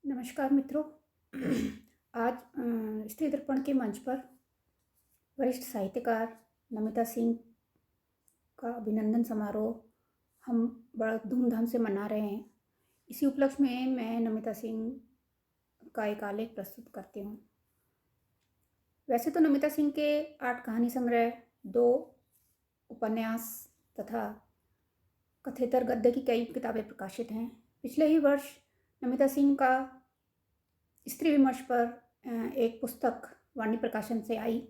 नमस्कार मित्रों। आज स्त्री दर्पण के मंच पर वरिष्ठ साहित्यकार नमिता सिंह का अभिनंदन समारोह हम बड़ा धूमधाम से मना रहे हैं। इसी उपलक्ष्य में मैं नमिता सिंह का एक आलेख प्रस्तुत करती हूँ। वैसे तो नमिता सिंह के 8 कहानी संग्रह, 2 उपन्यास तथा कथेतर गद्य की कई किताबें प्रकाशित हैं। पिछले ही वर्ष नमिता सिंह का स्त्री विमर्श पर एक पुस्तक वाणी प्रकाशन से आई।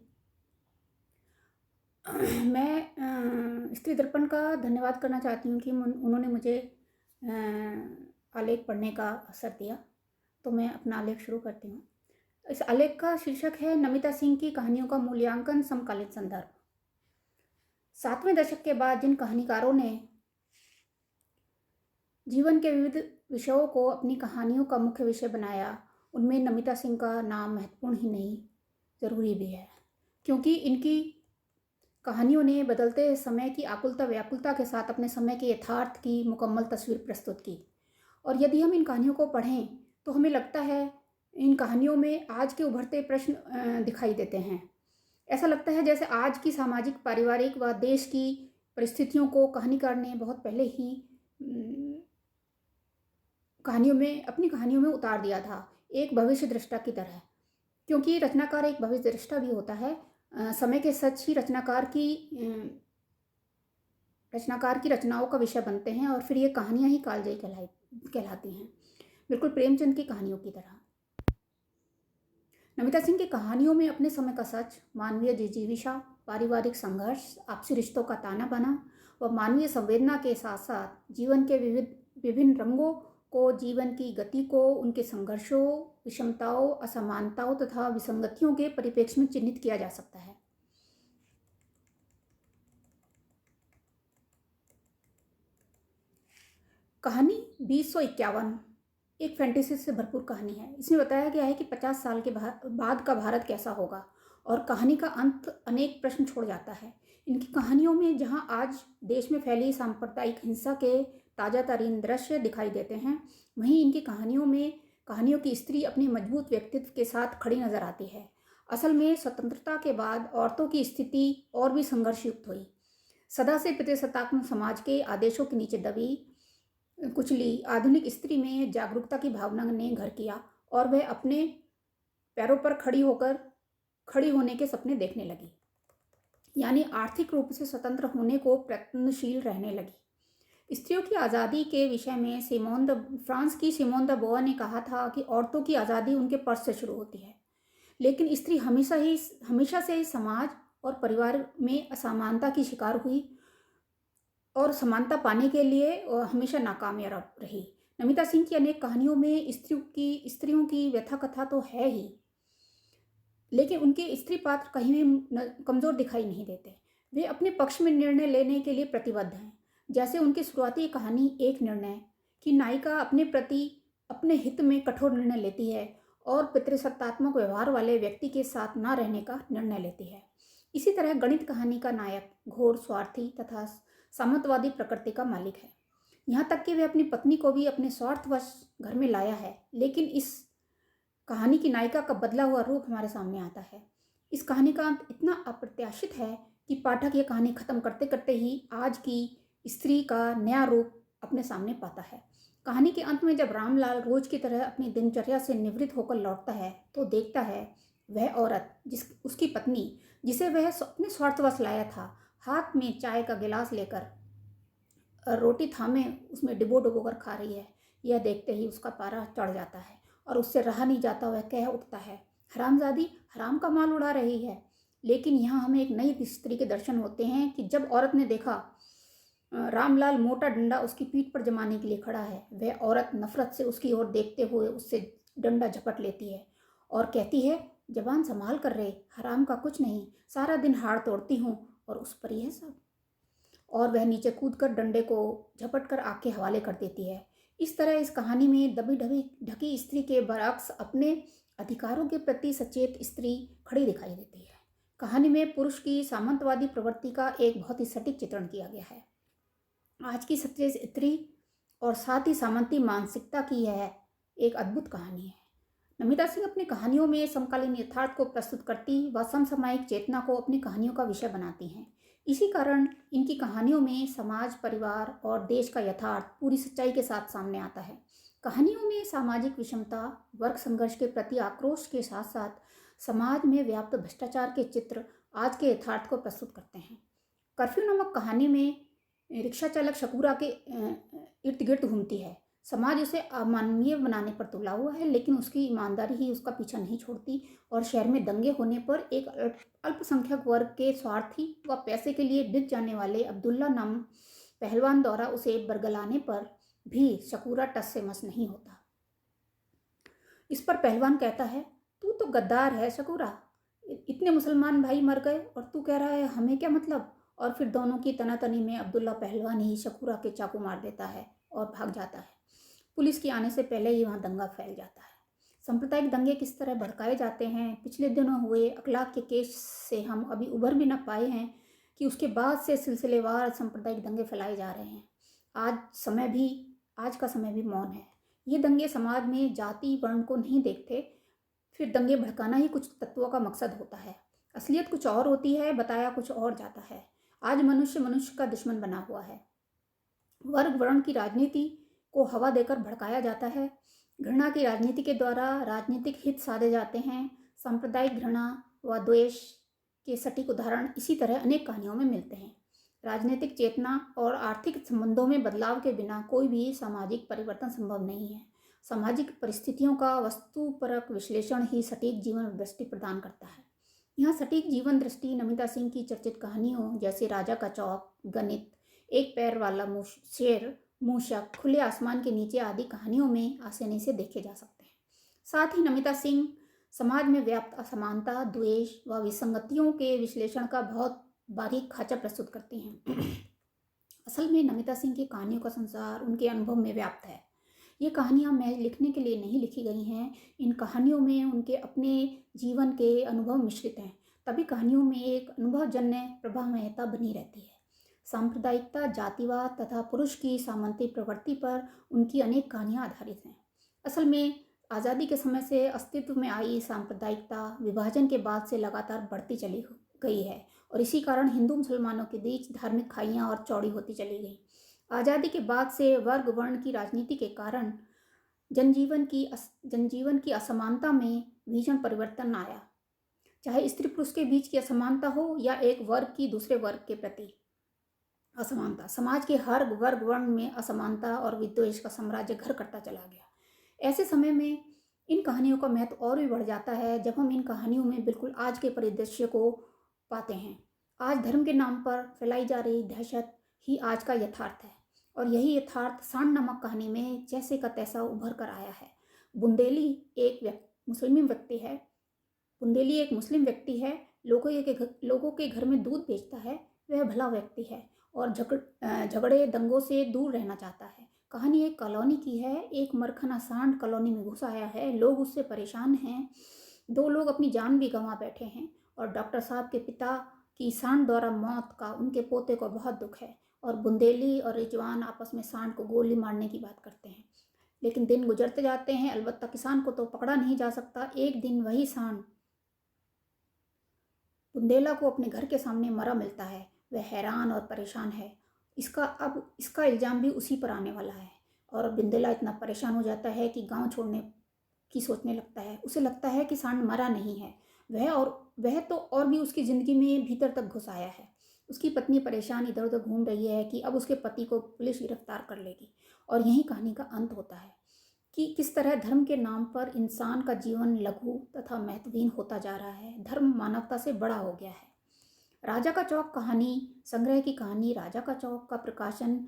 मैं स्त्री दर्पण का धन्यवाद करना चाहती हूँ कि उन्होंने मुझे आलेख पढ़ने का अवसर दिया। तो मैं अपना आलेख शुरू करती हूँ। इस आलेख का शीर्षक है नमिता सिंह की कहानियों का मूल्यांकन, समकालीन संदर्भ। 7वें दशक के बाद जिन कहानीकारों ने जीवन के विविध विषयों को अपनी कहानियों का मुख्य विषय बनाया, उनमें नमिता सिंह का नाम महत्वपूर्ण ही नहीं, ज़रूरी भी है, क्योंकि इनकी कहानियों ने बदलते समय की आकुलता व्याकुलता के साथ अपने समय के यथार्थ की मुकम्मल तस्वीर प्रस्तुत की। और यदि हम इन कहानियों को पढ़ें तो हमें लगता है इन कहानियों में आज के उभरते प्रश्न दिखाई देते हैं। ऐसा लगता है जैसे आज की सामाजिक, पारिवारिक व देश की परिस्थितियों को कहानीकार ने बहुत पहले ही अपनी कहानियों में उतार दिया था, एक भविष्य दृष्टा की तरह। क्योंकि रचनाकार एक भविष्य दृष्टा भी होता है। समय के सच ही रचनाकार की रचनाओं का विषय बनते हैं और फिर ये कहानियां ही कालजयी कहलाती हैं, बिल्कुल प्रेमचंद की कहानियों की तरह। नमिता सिंह की कहानियों में अपने समय का सच, मानवीय जिजीविषा, पारिवारिक संघर्ष, आपसी रिश्तों का ताना बाना व मानवीय संवेदना के साथ साथ जीवन के विभिन्न रंगों को, जीवन की गति को, उनके संघर्षों, विषमताओं, असमानताओं तथा विसंगतियों के परिप्रेक्ष्य में चिन्हित किया जा सकता है। कहानी 2051 एक फैंटेसी से भरपूर कहानी है। इसमें बताया गया है कि 50 साल के बाद का भारत कैसा होगा, और कहानी का अंत अनेक प्रश्न छोड़ जाता है। इनकी कहानियों में जहां आज देश में फैली सांप्रदायिक हिंसा के ताजा तरीन दृश्य दिखाई देते हैं, वहीं इनकी कहानियों की स्त्री अपने मजबूत व्यक्तित्व के साथ खड़ी नजर आती है। असल में स्वतंत्रता के बाद औरतों की स्थिति और भी संघर्षयुक्त हुई। सदा से पितृसत्तात्मक समाज के आदेशों के नीचे दबी कुचली आधुनिक स्त्री में जागरूकता की भावना ने घर किया और वह अपने पैरों पर खड़ी होने के सपने देखने लगी, यानी आर्थिक रूप से स्वतंत्र होने को प्रयत्नशील रहने लगी। स्त्रियों की आज़ादी के विषय में फ्रांस की सिमोन द बोआ ने कहा था कि औरतों की आज़ादी उनके पर्स से शुरू होती है, लेकिन स्त्री हमेशा से समाज और परिवार में असमानता की शिकार हुई और समानता पाने के लिए हमेशा नाकामयाब रही। नमिता सिंह की अनेक कहानियों में स्त्रियों की व्यथा कथा तो है ही, लेकिन उनके स्त्री पात्र कहीं भी कमज़ोर दिखाई नहीं देते। वे अपने पक्ष में निर्णय लेने के लिए प्रतिबद्ध हैं। जैसे उनकी शुरुआती कहानी एक निर्णय की नायिका अपने प्रति अपने हित में कठोर निर्णय लेती है और पितृसत्तात्मक व्यवहार वाले व्यक्ति के साथ न रहने का निर्णय लेती है। इसी तरह गणित कहानी का नायक घोर स्वार्थी तथा सामंतवादी प्रकृति का मालिक है। यहाँ तक कि वह अपनी पत्नी को भी अपने स्वार्थवश घर में लाया है, लेकिन इस कहानी की नायिका का बदला हुआ रूप हमारे सामने आता है। इस कहानी का अंत इतना अप्रत्याशित है कि पाठक यह कहानी खत्म करते करते ही आज की स्त्री का नया रूप अपने सामने पाता है। कहानी के अंत में जब रामलाल रोज की तरह अपनी दिनचर्या से निवृत्त होकर लौटता है तो देखता है वह औरत उसकी पत्नी, जिसे वह अपने स्वार्थवश लाया था, हाथ में चाय का गिलास लेकर रोटी थामे उसमें डिबो कर खा रही है। यह देखते ही उसका पारा चढ़ जाता है और उससे रहा नहीं जाता। वह कह उठता है, हरामजादी, हराम का माल उड़ा रही है। लेकिन यहाँ हमें एक नई स्त्री के दर्शन होते हैं कि जब औरत ने देखा रामलाल मोटा डंडा उसकी पीठ पर जमाने के लिए खड़ा है, वह औरत नफरत से उसकी ओर देखते हुए उससे डंडा झपट लेती है और कहती है, जबान संभाल कर रहे, हराम का कुछ नहीं, सारा दिन हाड़ तोड़ती हूँ और उस पर यह सब। और वह नीचे कूदकर डंडे को झपट कर आग के हवाले कर देती है। इस तरह इस कहानी में दबी ढकी स्त्री के बरअक्स अपने अधिकारों के प्रति सचेत स्त्री खड़ी दिखाई देती है। कहानी में पुरुष की सामंतवादी प्रवृत्ति का एक बहुत ही सटीक चित्रण किया गया है। आज की सचेत स्त्री और साथ ही सामंती मानसिकता की यह एक अद्भुत कहानी है। नमिता सिंह अपनी कहानियों में समकालीन यथार्थ को प्रस्तुत करती व समसामयिक चेतना को अपनी कहानियों का विषय बनाती हैं। इसी कारण इनकी कहानियों में समाज, परिवार और देश का यथार्थ पूरी सच्चाई के साथ सामने आता है। कहानियों में सामाजिक विषमता, वर्ग संघर्ष के प्रति आक्रोश के साथ साथ समाज में व्याप्त भ्रष्टाचार के चित्र आज के यथार्थ को प्रस्तुत करते हैं। कर्फ्यू नामक कहानी में रिक्शा चालक शकूरा के इर्द गिर्द घूमती है। समाज उसे अमानवीय बनाने पर तुला हुआ है, लेकिन उसकी ईमानदारी ही उसका पीछा नहीं छोड़ती और शहर में दंगे होने पर एक अल्पसंख्यक वर्ग के स्वार्थी व पैसे के लिए बिक जाने वाले अब्दुल्ला नाम पहलवान द्वारा उसे बरगलाने पर भी शकूरा टस से मस नहीं होता। इस पर पहलवान कहता है, तू तो गद्दार है शकूरा, इतने मुसलमान भाई मर गए और तू कह रहा है हमें क्या मतलब। और फिर दोनों की तनातनी में अब्दुल्ला पहलवान ही शकूरा के चाकू मार देता है और भाग जाता है। पुलिस के आने से पहले ही वहाँ दंगा फैल जाता है। सांप्रदायिक दंगे किस तरह भड़काए जाते हैं, पिछले दिनों हुए अखलाक के केस से हम अभी उभर भी न पाए हैं कि उसके बाद से सिलसिलेवार सांप्रदायिक दंगे फैलाए जा रहे हैं। आज का समय भी मौन है। ये दंगे समाज में जाति वर्ण को नहीं देखते, फिर दंगे भड़काना ही कुछ तत्वों का मकसद होता है। असलियत कुछ और होती है, बताया कुछ और जाता है। आज मनुष्य मनुष्य का दुश्मन बना हुआ है। वर्ग वर्ण की राजनीति को हवा देकर भड़काया जाता है। घृणा की राजनीति के द्वारा राजनीतिक हित साधे जाते हैं। सांप्रदायिक घृणा व द्वेष के सटीक उदाहरण इसी तरह अनेक कहानियों में मिलते हैं। राजनीतिक चेतना और आर्थिक संबंधों में बदलाव के बिना कोई भी सामाजिक परिवर्तन संभव नहीं है। सामाजिक परिस्थितियों का वस्तुपरक विश्लेषण ही सटीक जीवन दृष्टि प्रदान करता है। यहाँ सटीक जीवन दृष्टि नमिता सिंह की चर्चित कहानियों जैसे राजा का चौक, गणित, एक पैर वाला शेर, मूषक, खुले आसमान के नीचे आदि कहानियों में आसानी से देखे जा सकते हैं। साथ ही नमिता सिंह समाज में व्याप्त असमानता, द्वेष व विसंगतियों के विश्लेषण का बहुत बारीक खाचा प्रस्तुत करती हैं। असल में नमिता सिंह की कहानियों का संसार उनके अनुभव में व्याप्त है। ये कहानियाँ महज लिखने के लिए नहीं लिखी गई हैं। इन कहानियों में उनके अपने जीवन के अनुभव मिश्रित हैं, तभी कहानियों में एक अनुभवजन्य प्रभावमयता बनी रहती है। सांप्रदायिकता, जातिवाद तथा पुरुष की सामंती प्रवृत्ति पर उनकी अनेक कहानियाँ आधारित हैं। असल में आज़ादी के समय से अस्तित्व में आई सांप्रदायिकता विभाजन के बाद से लगातार बढ़ती चली गई है और इसी कारण हिंदू मुसलमानों के बीच धार्मिक खाइयाँ और चौड़ी होती चली गई। आज़ादी के बाद से वर्ग वर्ण की राजनीति के कारण जनजीवन की असमानता में भीषण परिवर्तन आया। चाहे स्त्री पुरुष के बीच की असमानता हो या एक वर्ग की दूसरे वर्ग के प्रति असमानता, समाज के हर वर्ग वर्ण में असमानता और विद्वेष का साम्राज्य घर करता चला गया। ऐसे समय में इन कहानियों का महत्व और भी बढ़ जाता है जब हम इन कहानियों में बिल्कुल आज के परिदृश्य को पाते हैं। आज धर्म के नाम पर फैलाई जा रही दहशत ही आज का यथार्थ है और यही यथार्थ सांड नामक कहानी में जैसे का तैसा उभर कर आया है। बुंदेली एक मुस्लिम व्यक्ति है। लोगों के घर में दूध बेचता है। वह भला व्यक्ति है और झगड़े दंगों से दूर रहना चाहता है। कहानी एक कॉलोनी की है। एक मरखना सांड कॉलोनी में घुस आया है। लोग उससे परेशान हैं। 2 लोग अपनी जान भी गंवा बैठे हैं और डॉक्टर साहब के पिता की सांड द्वारा मौत का उनके पोते को बहुत दुख है और बुंदेली और रिजवान आपस में सांड को गोली मारने की बात करते हैं। लेकिन दिन गुजरते जाते हैं। अलबत्ता किसान को तो पकड़ा नहीं जा सकता। एक दिन वही सांड बुंदेला को अपने घर के सामने मरा मिलता है। वह हैरान और परेशान है। इसका इल्ज़ाम भी उसी पर आने वाला है और बुंदेला इतना परेशान हो जाता है कि गांव छोड़ने की सोचने लगता है। उसे लगता है कि सांड मरा नहीं है, वह तो और भी उसकी ज़िंदगी में भीतर तक घुस आया है। उसकी पत्नी परेशान इधर उधर घूम रही है कि अब उसके पति को पुलिस गिरफ्तार कर लेगी और यही कहानी का अंत होता है कि किस तरह धर्म के नाम पर इंसान का जीवन लघु तथा महत्वहीन होता जा रहा है। धर्म मानवता से बड़ा हो गया है। राजा का चौक कहानी संग्रह की कहानी राजा का चौक का प्रकाशन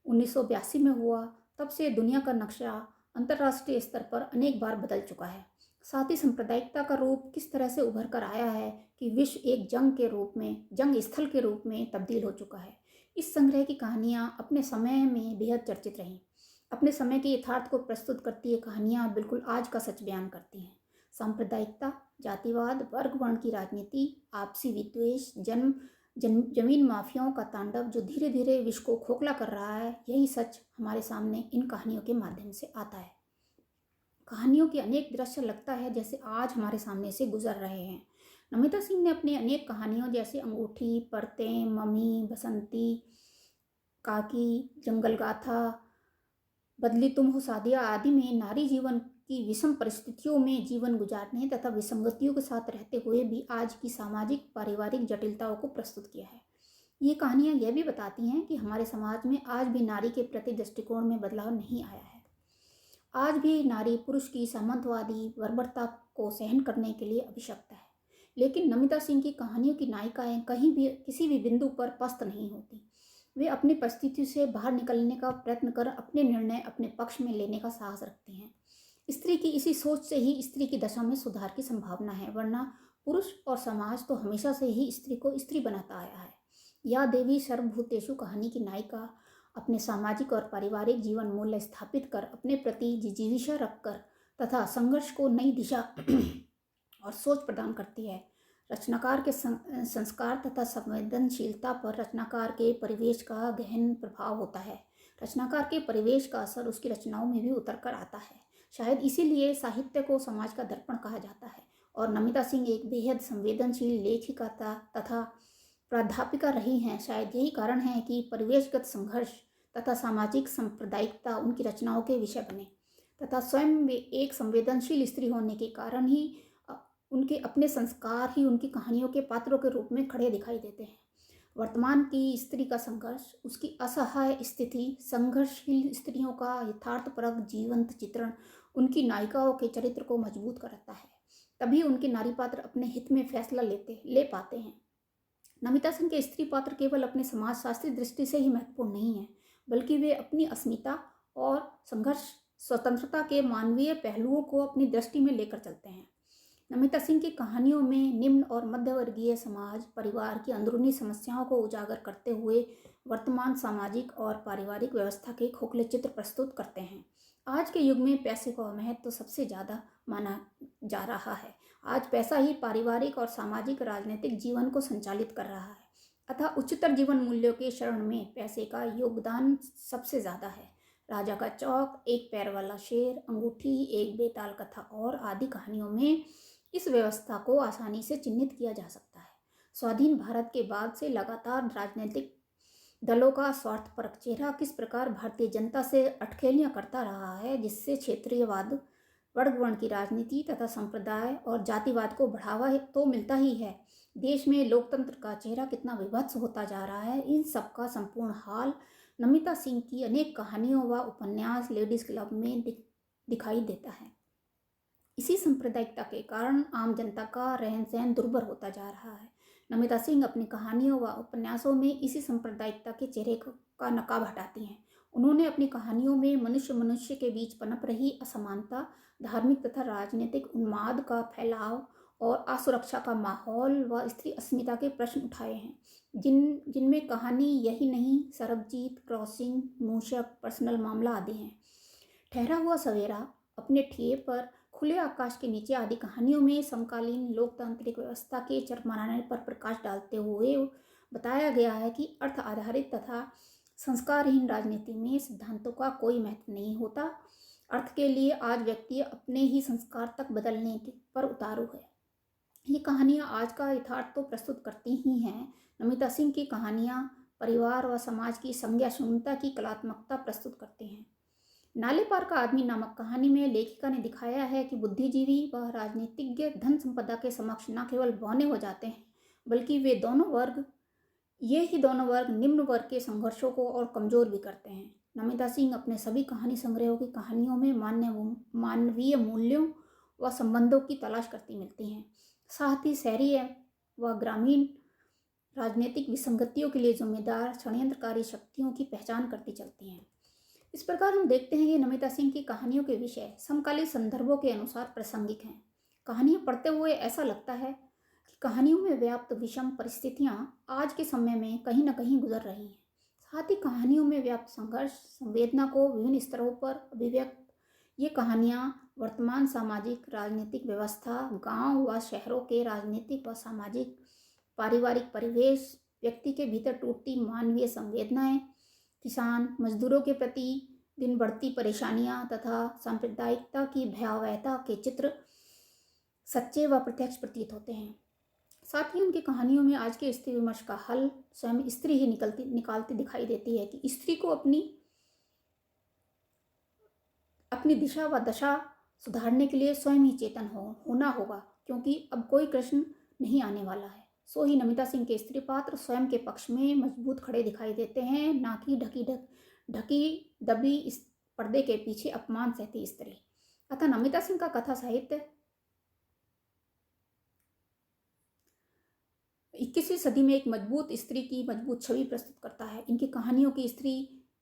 1982 में हुआ। तब से दुनिया का नक्शा अंतर्राष्ट्रीय स्तर पर अनेक बार बदल चुका है। साथ ही सांप्रदायिकता का रूप किस तरह से उभर कर आया है कि विश्व एक जंग स्थल के रूप में तब्दील हो चुका है। इस संग्रह की कहानियाँ अपने समय में बेहद चर्चित रहीं। अपने समय के यथार्थ को प्रस्तुत करती ये कहानियाँ बिल्कुल आज का सच बयान करती हैं। सांप्रदायिकता, जातिवाद, वर्ग वर्ण की राजनीति, आपसी विद्वेष, जमीन माफियाओं का तांडव जो धीरे धीरे विश्व को खोखला कर रहा है, यही सच हमारे सामने इन कहानियों के माध्यम से आता है। कहानियों के अनेक दृश्य लगता है जैसे आज हमारे सामने से गुजर रहे हैं। नमिता सिंह ने अपनी अनेक कहानियों जैसे अंगूठी, परतें, मम्मी, बसंती, काकी, जंगल गाथा, बदली तुम हो सादिया आदि में नारी जीवन की विषम परिस्थितियों में जीवन गुजारने तथा विसंगतियों के साथ रहते हुए भी आज की सामाजिक पारिवारिक जटिलताओं को प्रस्तुत किया है। ये कहानियाँ यह भी बताती हैं कि हमारे समाज में आज भी नारी के प्रति दृष्टिकोण में बदलाव नहीं आया है। आज भी नारी पुरुष की सामंतवादी बर्बरता को सहन करने के लिए अभिशप्त है। लेकिन नमिता सिंह की कहानियों की नायिकाएं कहीं भी किसी भी बिंदु पर पस्त नहीं होती। वे अपनी परिस्थिति से बाहर निकलने का प्रयत्न कर अपने निर्णय अपने पक्ष में लेने का साहस रखती हैं। स्त्री की इसी सोच से ही स्त्री की दशा में सुधार की संभावना है, वरना पुरुष और समाज तो हमेशा से ही स्त्री को स्त्री बनाता आया है। या देवी सर्वभूतेषु कहानी की नायिका अपने सामाजिक और पारिवारिक जीवन मूल्य स्थापित कर अपने प्रति जिजीविषा रखकर तथा संघर्ष को नई दिशा और सोच प्रदान करती है। रचनाकार के संस्कार तथा संवेदनशीलता पर रचनाकार के परिवेश का गहन प्रभाव होता है। रचनाकार के परिवेश का असर उसकी रचनाओं में भी उतर कर आता है। शायद इसीलिए साहित्य को समाज का दर्पण कहा जाता है और नमिता सिंह एक बेहद संवेदनशील लेखिका तथा प्राध्यापिका रही हैं। शायद यही कारण है कि परिवेशगत संघर्ष तथा सामाजिक सांप्रदायिकता उनकी रचनाओं के विषय बने तथा स्वयं वे एक संवेदनशील स्त्री होने के कारण ही उनके अपने संस्कार ही उनकी कहानियों के पात्रों के रूप में खड़े दिखाई देते हैं। वर्तमान की स्त्री का संघर्ष, उसकी असहाय स्थिति, संघर्षशील स्त्रियों का यथार्थपरक जीवंत चित्रण उनकी नायिकाओं के चरित्र को मजबूत करता है। तभी उनके नारी पात्र अपने हित में फैसला ले पाते हैं। नमिता सिंह के स्त्री पात्र केवल अपने समाजशास्त्री दृष्टि से ही महत्वपूर्ण नहीं है, बल्कि वे अपनी अस्मिता और संघर्ष स्वतंत्रता के मानवीय पहलुओं को अपनी दृष्टि में लेकर चलते हैं। नमिता सिंह की कहानियों में निम्न और मध्यवर्गीय समाज परिवार की अंदरूनी समस्याओं को उजागर करते हुए वर्तमान सामाजिक और पारिवारिक व्यवस्था के खोखले चित्र प्रस्तुत करते हैं। आज के युग में पैसे का महत्व तो सबसे ज़्यादा माना जा रहा है। आज पैसा ही पारिवारिक और सामाजिक राजनीतिक जीवन को संचालित कर रहा है, अतः उच्चतर जीवन मूल्यों के शरण में पैसे का योगदान सबसे ज़्यादा है। राजा का चौक, एक पैर वाला शेर, अंगूठी, एक बेताल कथा और आदि कहानियों में इस व्यवस्था को आसानी से चिन्हित किया जा सकता है। स्वाधीन भारत के बाद से लगातार राजनीतिक दलों का स्वार्थपरक चेहरा किस प्रकार भारतीय जनता से अटखेलियां करता रहा है, जिससे क्षेत्रीयवाद, वर्गवर्ण की राजनीति तथा संप्रदाय और जातिवाद को बढ़ावा तो मिलता ही है, देश में लोकतंत्र का चेहरा कितना विभत्स होता जा रहा है, इन सब का संपूर्ण हाल नमिता सिंह की अनेक कहानियों व उपन्यास लेडीज क्लब में दिखाई देता है। इसी सांप्रदायिकता के कारण आम जनता का रहन सहन दुर्भर होता जा रहा है। नमिता सिंह अपनी कहानियों व उपन्यासों में इसी सांप्रदायिकता के चेहरे का नकाब हटाती हैं। उन्होंने अपनी कहानियों में मनुष्य के बीच पनप रही असमानता, धार्मिक तथा राजनीतिक उन्माद का फैलाव और असुरक्षा का माहौल व स्त्री अस्मिता के प्रश्न उठाए हैं, जिनमें कहानी यही नहीं, सरबजीत, क्रॉसिंग, मूषक, पर्सनल मामला आदि हैं। ठहरा हुआ सवेरा, अपने ठिये पर, खुले आकाश के नीचे आदि कहानियों में समकालीन लोकतांत्रिक व्यवस्था के चरमराने पर प्रकाश डालते हुए बताया गया है कि अर्थ आधारित तथा संस्कारहीन राजनीति में सिद्धांतों का कोई महत्व नहीं होता। अर्थ के लिए आज व्यक्ति अपने ही संस्कार तक बदलने पर उतारू है। ये कहानियाँ आज का यथार्थ तो प्रस्तुत करती ही हैं। नमिता सिंह की कहानियाँ परिवार व समाज की संज्ञा शून्यता की कलात्मकता प्रस्तुत करती हैं। नाले पार का आदमी नामक कहानी में लेखिका ने दिखाया है कि बुद्धिजीवी व राजनीतिज्ञ धन संपदा के समक्ष न केवल बौने हो जाते हैं, बल्कि ये ही दोनों वर्ग निम्न वर्ग के संघर्षों को और कमजोर भी करते हैं। नमिता सिंह अपने सभी कहानी संग्रहों की कहानियों में मानवीय मूल्यों व संबंधों की तलाश करती मिलती हैं, साथ ही शहरी व ग्रामीण राजनीतिक विसंगतियों के लिए जिम्मेदार षड्यंत्रकारी शक्तियों की पहचान करती चलती हैं। इस प्रकार हम देखते हैं कि नमिता सिंह की कहानियों के विषय समकालीन संदर्भों के अनुसार प्रासंगिक हैं। कहानियाँ पढ़ते हुए ऐसा लगता है कि कहानियों में व्याप्त विषम परिस्थितियाँ आज के समय में कहीं न कहीं गुजर रही हैं। साथ ही कहानियों में व्याप्त संघर्ष, संवेदना को विभिन्न स्तरों पर अभिव्यक्त ये कहानियाँ वर्तमान सामाजिक राजनीतिक व्यवस्था, गांव व शहरों के राजनीतिक व सामाजिक पारिवारिक परिवेश, व्यक्ति के भीतर टूटती मानवीय संवेदनाएं, किसान मजदूरों के प्रति दिन बढ़ती परेशानियां तथा सांप्रदायिकता की भयावहता के चित्र सच्चे व प्रत्यक्ष प्रतीत होते हैं। साथ ही उनकी कहानियों में आज के स्त्री विमर्श का हल स्वयं स्त्री ही निकालती दिखाई देती है कि स्त्री को अपनी दिशा व दशा सुधारने के लिए स्वयं ही चेतन होना होगा, क्योंकि अब कोई कृष्ण नहीं आने वाला है। सो ही नमिता सिंह के स्त्री पात्र स्वयं के पक्ष में मजबूत खड़े दिखाई देते हैं, ना कि ढकी दबी इस पर्दे के पीछे अपमान सहती स्त्री। अतः नमिता सिंह का कथा साहित्य 21वीं सदी में एक मजबूत स्त्री की मजबूत छवि प्रस्तुत करता है। इनकी कहानियों की स्त्री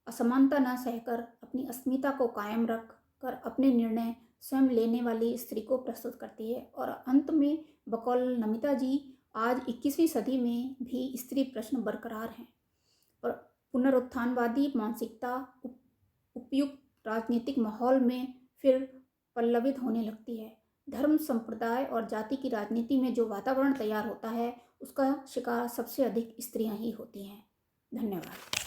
असमानता न सहकर अपनी अस्मिता को कायम रख कर अपने निर्णय स्वयं लेने वाली स्त्री को प्रस्तुत करती है। और अंत में बकौल नमिता जी आज 21वीं सदी में भी स्त्री प्रश्न बरकरार हैं और पुनरुत्थानवादी मानसिकता उपयुक्त राजनीतिक माहौल में फिर पल्लवित होने लगती है। धर्म, संप्रदाय और जाति की राजनीति में जो वातावरण तैयार होता है उसका शिकार सबसे अधिक स्त्रियां ही होती हैं। धन्यवाद।